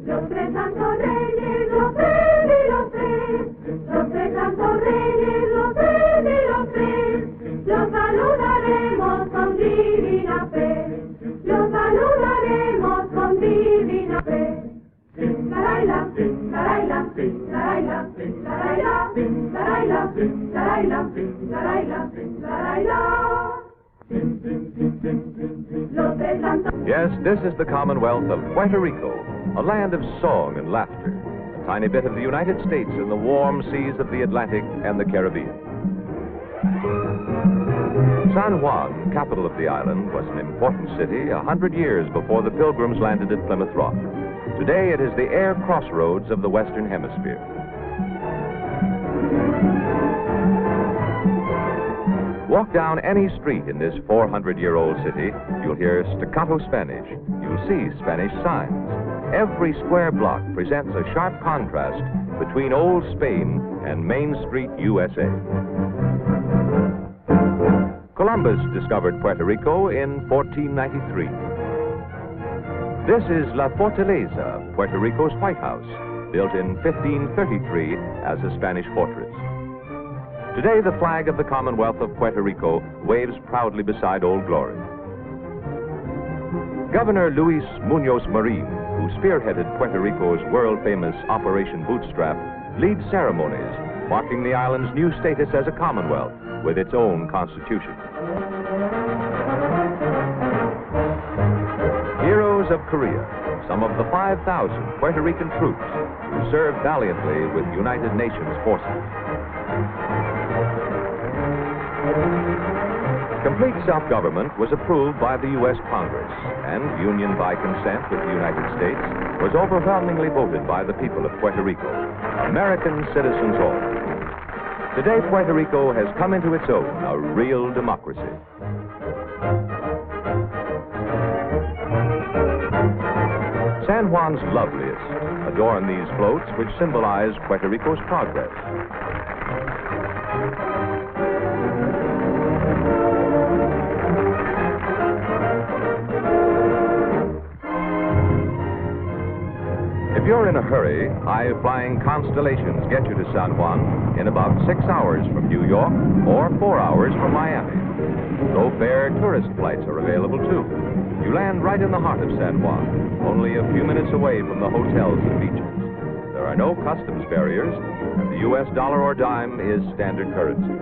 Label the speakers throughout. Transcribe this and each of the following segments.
Speaker 1: Los tres santos reyes, los tres y los tres. Los tres santos reyes, los tres y los tres. Los saludaremos con divina fe. Los saludaremos con divina fe. Saraila, saraila, saraila, saraila, saraila, saraila, saraila, saraila. Los tres santos.
Speaker 2: Yes, this is the Commonwealth of Puerto Rico, a land of song and laughter, a tiny bit of the United States in the warm seas of the Atlantic and the Caribbean. San Juan, capital of the island, was an important city 100 years before the Pilgrims landed at Plymouth Rock. Today it is the air crossroads of the Western Hemisphere. Walk down any street in this 400-year-old city, you'll hear staccato Spanish. You'll see Spanish signs. Every square block presents a sharp contrast between Old Spain and Main Street, USA. Columbus discovered Puerto Rico in 1493. This is La Fortaleza, Puerto Rico's White House, built in 1533 as a Spanish fortress. Today, the flag of the Commonwealth of Puerto Rico waves proudly beside Old Glory. Governor Luis Muñoz Marin, who spearheaded Puerto Rico's world-famous Operation Bootstrap, leads ceremonies marking the island's new status as a Commonwealth with its own constitution. Heroes of Korea, some of the 5,000 Puerto Rican troops who served valiantly with United Nations forces. Complete self-government was approved by the U.S. Congress, and union by consent with the United States was overwhelmingly voted by the people of Puerto Rico, American citizens all. Today, Puerto Rico has come into its own, a real democracy. San Juan's loveliest adorn these floats which symbolize Puerto Rico's progress. If you're in a hurry, high-flying Constellations get you to San Juan in about 6 hours from New York or 4 hours from Miami. Low-fare tourist flights are available, too. You land right in the heart of San Juan, only a few minutes away from the hotels and beaches. There are no customs barriers, and the U.S. dollar or dime is standard currency.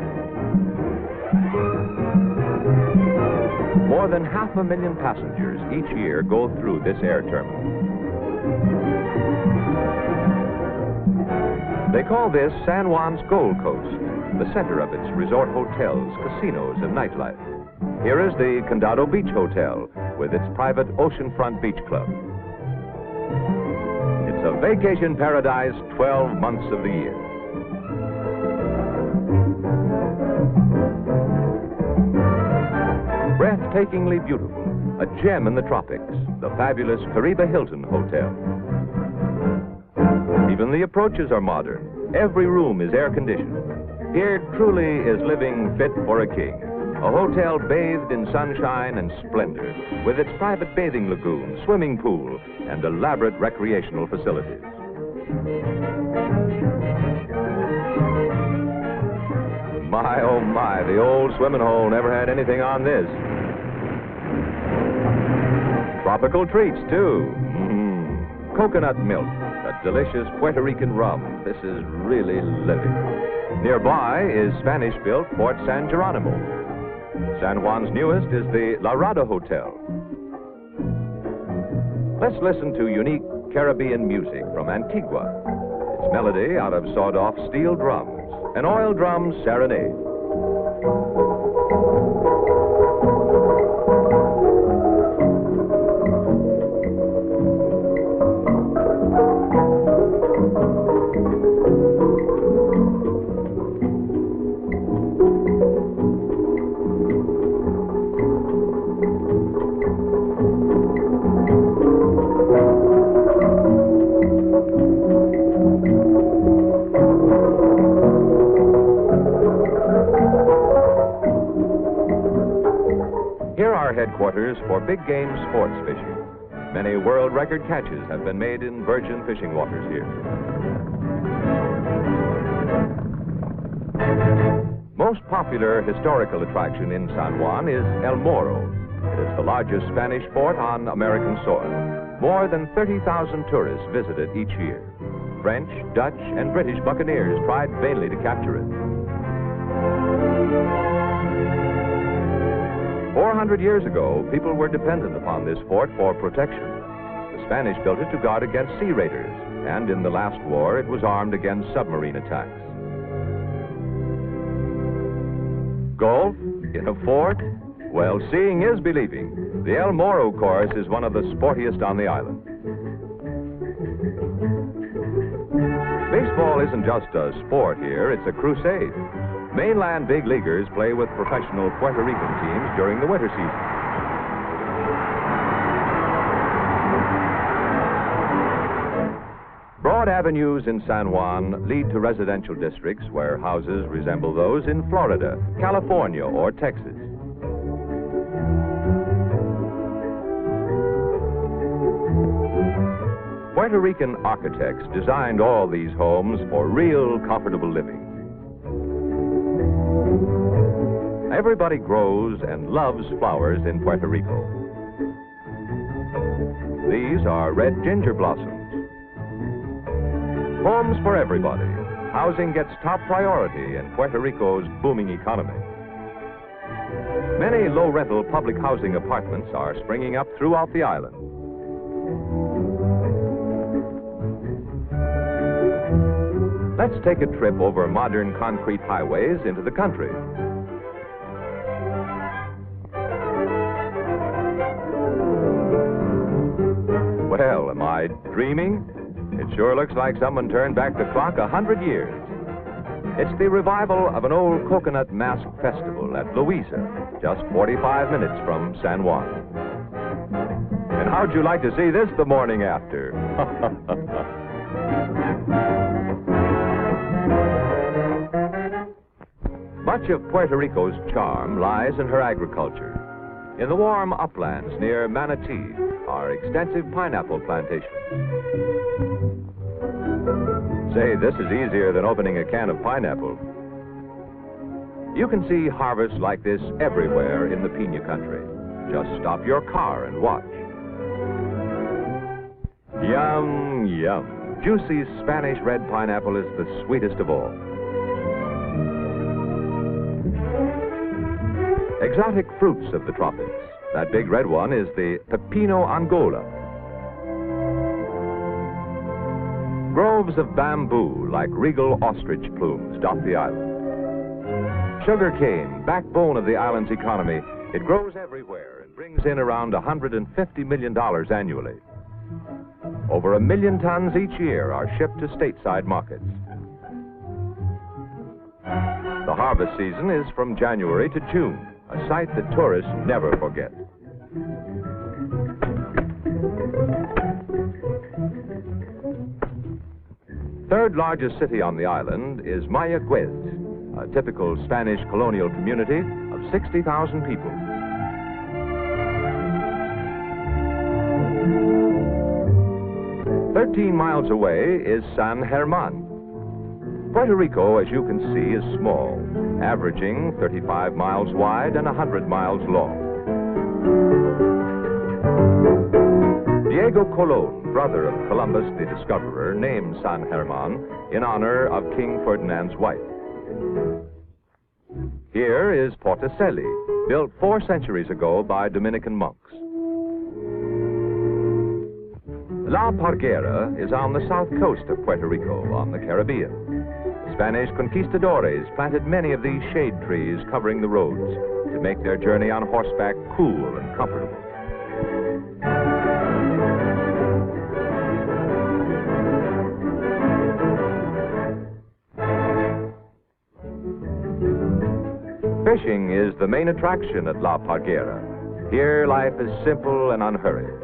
Speaker 2: More than 500,000 passengers each year go through this air terminal. They call this San Juan's Gold Coast, the center of its resort hotels, casinos, and nightlife. Here is the Condado Beach Hotel with its private oceanfront beach club. It's a vacation paradise 12 months of the year. Breathtakingly beautiful, a gem in the tropics, the fabulous Caribe Hilton Hotel. Even the approaches are modern. Every room is air-conditioned. Here truly is living fit for a king. A hotel bathed in sunshine and splendor, with its private bathing lagoon, swimming pool, and elaborate recreational facilities. My, oh my, the old swimming hole never had anything on this. Tropical treats, too. Coconut milk, a delicious Puerto Rican rum. This is really living. Nearby is Spanish-built Fort San Geronimo. San Juan's newest is the La Rada Hotel. Let's listen to unique Caribbean music from Antigua. Its melody out of sawed-off steel drums, an oil drum serenade. headquarters for big game sports fishing. Many world record catches have been made in virgin fishing waters here. Most popular historical attraction in San Juan is El Morro. It is the largest Spanish fort on American soil. More than 30,000 tourists visit it each year. French, Dutch, and British buccaneers tried vainly to capture it. 400 years ago, people were dependent upon this fort for protection. The Spanish built it to guard against sea raiders, and in the last war, it was armed against submarine attacks. Golf? In a fort? Well, seeing is believing. The El Morro course is one of the sportiest on the island. Baseball isn't just a sport here, it's a crusade. Mainland big leaguers play with professional Puerto Rican teams during the winter season. Broad avenues in San Juan lead to residential districts where houses resemble those in Florida, California, or Texas. Puerto Rican architects designed all these homes for real comfortable living. Everybody grows and loves flowers in Puerto Rico. These are red ginger blossoms. Homes for everybody. Housing gets top priority in Puerto Rico's booming economy. Many low-rental public housing apartments are springing up throughout the island. Let's take a trip over modern concrete highways into the country. Well, am I dreaming? It sure looks like someone turned back the clock 100 years. It's the revival of an old coconut mask festival at Louisa, just 45 minutes from San Juan. And how'd you like to see this the morning after? Much of Puerto Rico's charm lies in her agriculture. In the warm uplands near Manatee are extensive pineapple plantations. Say, this is easier than opening a can of pineapple. You can see harvests like this everywhere in the Pina country. Just stop your car and watch. Yum, yum. Juicy Spanish red pineapple is the sweetest of all. Exotic fruits of the tropics. That big red one is the Pepino Angola. Groves of bamboo like regal ostrich plumes dot the island. Sugar cane, backbone of the island's economy, it grows everywhere and brings in around $150 million annually. Over 1 million tons each year are shipped to stateside markets. The harvest season is from January to June, a sight that tourists never forget. Third largest city on the island is Mayagüez, a typical Spanish colonial community of 60,000 people. "13 miles away is San Germán. Puerto Rico, as you can see, is small, averaging 35 miles wide and 100 miles long. Diego Colón, brother of Columbus the discoverer, named San Germán in honor of King Ferdinand's wife. Here is Portacelli, built 4 centuries ago by Dominican monks. La Parguera is on the south coast of Puerto Rico, on the Caribbean. Spanish conquistadores planted many of these shade trees covering the roads to make their journey on horseback cool and comfortable. Fishing is the main attraction at La Parguera. Here, life is simple and unhurried.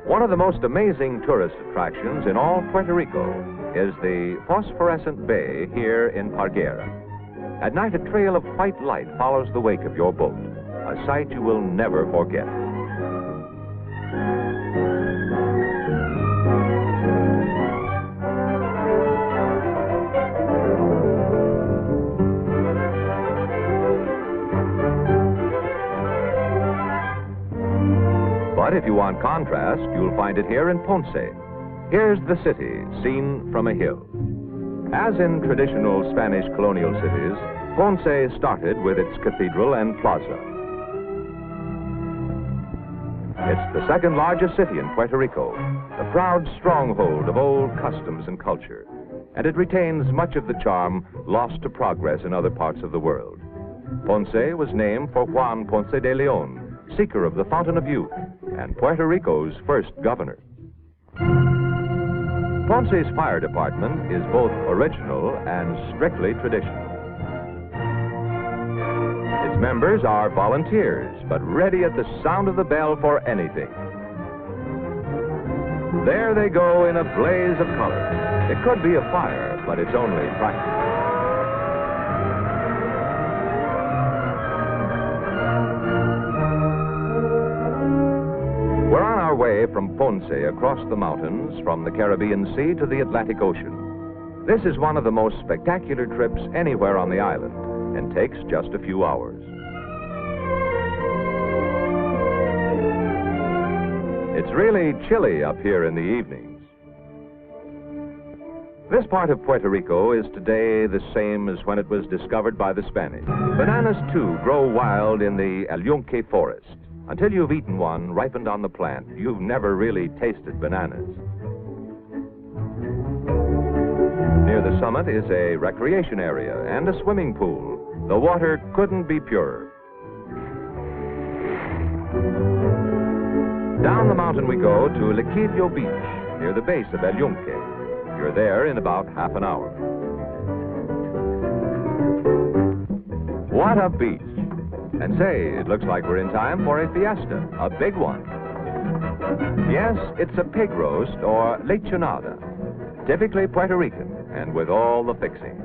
Speaker 2: One of the most amazing tourist attractions in all Puerto Rico is the phosphorescent bay here in Parguera. At night, a trail of white light follows the wake of your boat. a sight you will never forget. But if you want contrast, you'll find it here in Ponce. Here's the city, seen from a hill. As in traditional Spanish colonial cities, Ponce started with its cathedral and plaza. It's the second largest city in Puerto Rico, a proud stronghold of old customs and culture, and it retains much of the charm lost to progress in other parts of the world. Ponce was named for Juan Ponce de Leon, seeker of the Fountain of Youth, and Puerto Rico's first governor. Ponce's fire department is both original and strictly traditional. Its members are volunteers, but ready at the sound of the bell for anything. There they go in a blaze of color. It could be a fire, but it's only practice. We're on our way from Ponce across the mountains, from the Caribbean Sea to the Atlantic Ocean. This is one of the most spectacular trips anywhere on the island and takes just a few hours. It's really chilly up here in the evenings. This part of Puerto Rico is today the same as when it was discovered by the Spanish. Bananas, too, grow wild in the El Yunque forest. Until you've eaten one ripened on the plant, you've never really tasted bananas. Near the summit is a recreation area and a swimming pool. The water couldn't be purer. Down the mountain we go to Liquideo Beach, near the base of El Yunque. You're there in about half an hour. What a beach! And say, it looks like we're in time for a fiesta, a big one. Yes, it's a pig roast or lechonada, typically Puerto Rican and with all the fixings.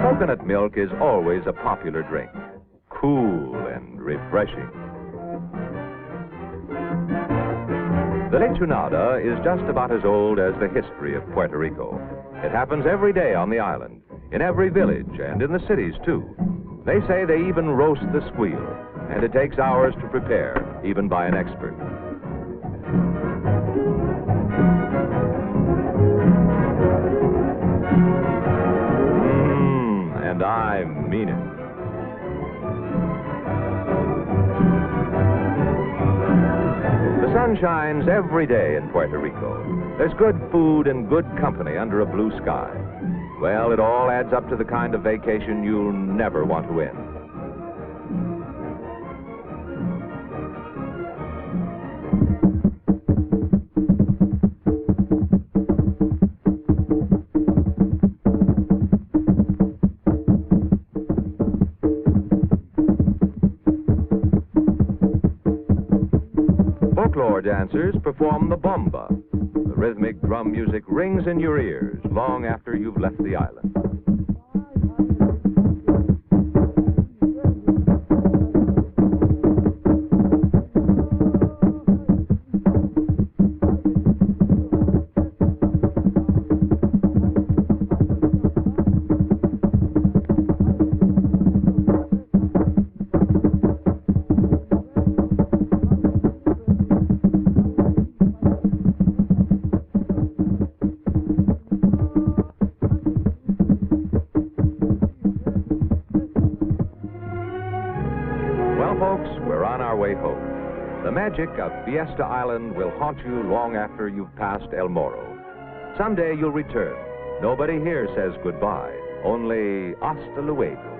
Speaker 2: Coconut milk is always a popular drink, cool and refreshing. The lechonada is just about as old as the history of Puerto Rico. It happens every day on the island, in every village, and in the cities, too. They say they even roast the squeal, and it takes hours to prepare, even by an expert. And I mean it. The sun shines every day in Puerto Rico. There's good food and good company under a blue sky. Well, it all adds up to the kind of vacation you'll never want to end. Folklore dancers perform the bomba. The rhythmic drum music rings in your ears long after you've left the island. Folks, we're on our way home. The magic of Fiesta Island will haunt you long after you've passed El Morro. Someday you'll return. Nobody here says goodbye, only hasta luego.